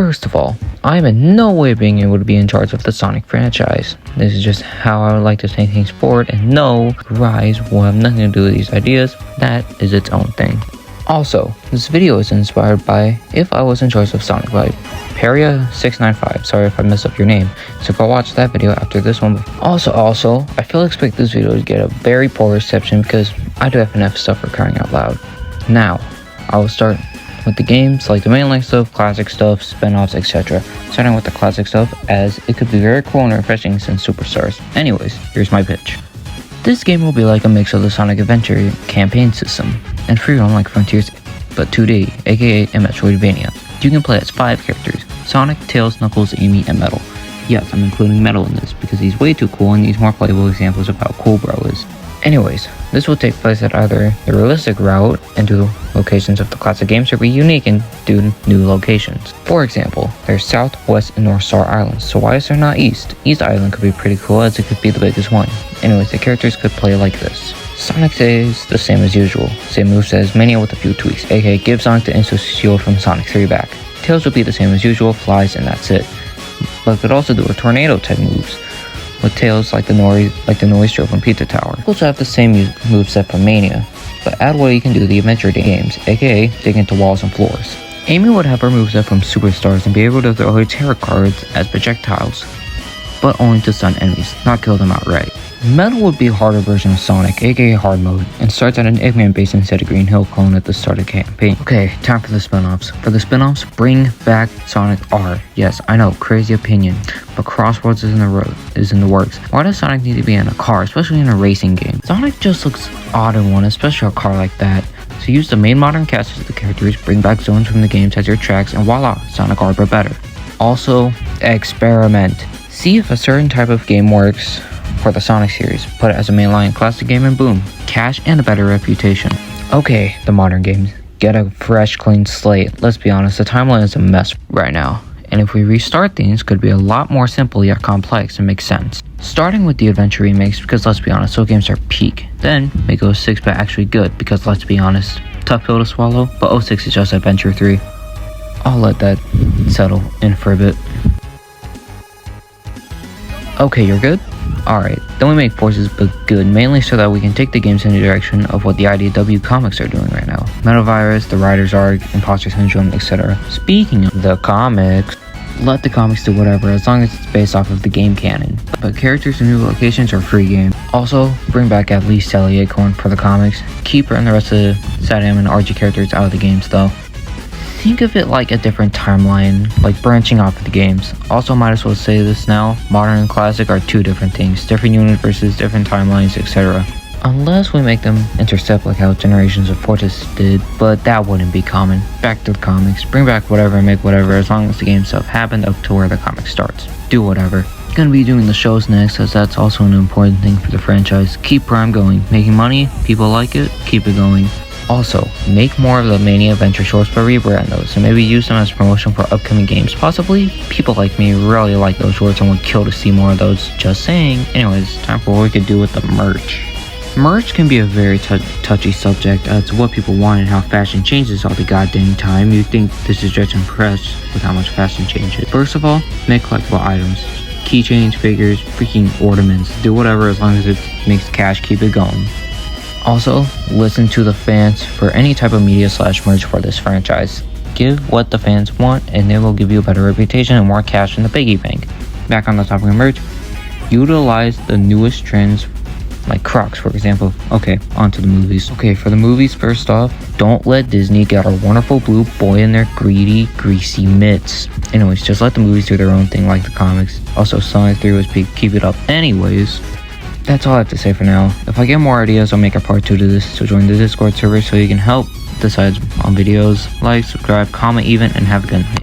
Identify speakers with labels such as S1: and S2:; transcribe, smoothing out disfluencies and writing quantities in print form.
S1: First of all, I am in no way being able to be in charge of the Sonic franchise. This is just how I would like to take things forward, and no, Rise will have nothing to do with these ideas. That is its own thing. Also, this video is inspired by If I Was in Charge of Sonic by Peria695. Sorry if I messed up your name, so go watch that video after this one. Also, I feel expect this video to get a very poor reception because I do have enough stuff for crying out loud. Now, I will start with the games, like the mainline stuff, classic stuff, spin-offs, etc. Starting with the classic stuff, as it could be very cool and refreshing since Superstars. Anyways, here's my pitch. This game will be like a mix of the Sonic Adventure campaign system and free roam like Frontiers, but 2D, aka a Metroidvania. You can play as 5 characters: Sonic, Tails, Knuckles, Amy, and Metal. Yes, I'm including Metal in this because he's way too cool and needs more playable examples of how cool Bro is. Anyways, this will take place at either the realistic route into locations of the classic games, or be unique and do new locations. For example, there's South, West, and North Star Islands, so why is there not East? East Island could be pretty cool as it could be the biggest one. Anyways, the characters could play like this. Sonic stays the same as usual, same moveset as Mania with a few tweaks, aka give Sonic the instant shield from Sonic 3 back. Tails would be the same as usual, flies, and that's it. But could also do a tornado type moves, with Tails like the noise drill from Pizza Tower. Also have the same moveset from Mania, but add what you can do the adventure games, aka dig into walls and floors. Amy would have her moveset from Superstars and be able to throw her tarot cards as projectiles, but only to stun enemies, not kill them outright. Metal would be a harder version of Sonic, aka hard mode, and starts at an Eggman base instead of Green Hill clone at the start of the campaign. Okay, time for the spin-offs. For the spin-offs, bring back Sonic R. Yes, I know, crazy opinion, but Crossroads is in the works. Why does Sonic need to be in a car, especially in a racing game? Sonic just looks odd in one, especially a car like that. So use the main modern cast as the characters, bring back zones from the games as your tracks, and voila, Sonic R but better. Also, experiment. See if a certain type of game works for the Sonic series, put it as a mainline classic game and boom, cash and a better reputation. Okay, the modern games, get a fresh clean slate. Let's be honest, the timeline is a mess right now, and if we restart things, could be a lot more simple yet complex and make sense. Starting with the adventure remakes, because let's be honest, those games are peak. Then make 06 but actually good, because let's be honest, tough pill to swallow, but 06 is just Adventure 3. I'll let that settle in for a bit. Okay, you're good? Alright, then we make Forces but good, mainly so that we can take the games in the direction of what the IDW comics are doing right now. Metavirus, the Writer's Arc, Imposter Syndrome, etc. Speaking of the comics, let the comics do whatever as long as it's based off of the game canon. But characters and new locations are free game. Also, bring back at least Sally Acorn for the comics. Keep her and the rest of the Sadam and RG characters out of the games though. Think of it like a different timeline, like branching off of the games. Also, might as well say this now, modern and classic are 2 different things, different universes, different timelines, etc. Unless we make them intercept like how Generations of Fortis did, but that wouldn't be common. Back to the comics, bring back whatever and make whatever as long as the game stuff happened up to where the comic starts. Do whatever. Gonna be doing the shows next as that's also an important thing for the franchise. Keep Prime going, making money, people like it, keep it going. Also, make more of the Mania Adventure shorts but rebrand those and maybe use them as promotion for upcoming games. Possibly, people like me really like those shorts and would kill to see more of those, just saying. Anyways, time for what we could do with the merch. Merch can be a very touchy subject as to what people want and how fashion changes all the goddamn time. You'd think this is just impressed with how much fashion changes. First of all, make collectible items. Keychains, figures, freaking ornaments. Do whatever as long as it makes cash, keep it going. Also, listen to the fans for any type of media / merch for this franchise. Give what the fans want and they will give you a better reputation and more cash in the piggy bank. Back on the topic of merch, utilize the newest trends like Crocs for example. Okay, on to the movies. Okay, for the movies, first off, don't let Disney get our wonderful blue boy in their greedy, greasy mitts. Anyways, just let the movies do their own thing like the comics. Also, Sonic 3 was peak, keep it up. Anyways, that's all I have to say for now. If I get more ideas, I'll make a part 2 to this, so join the Discord server so you can help decide on videos, like, subscribe, comment even, and have a good night.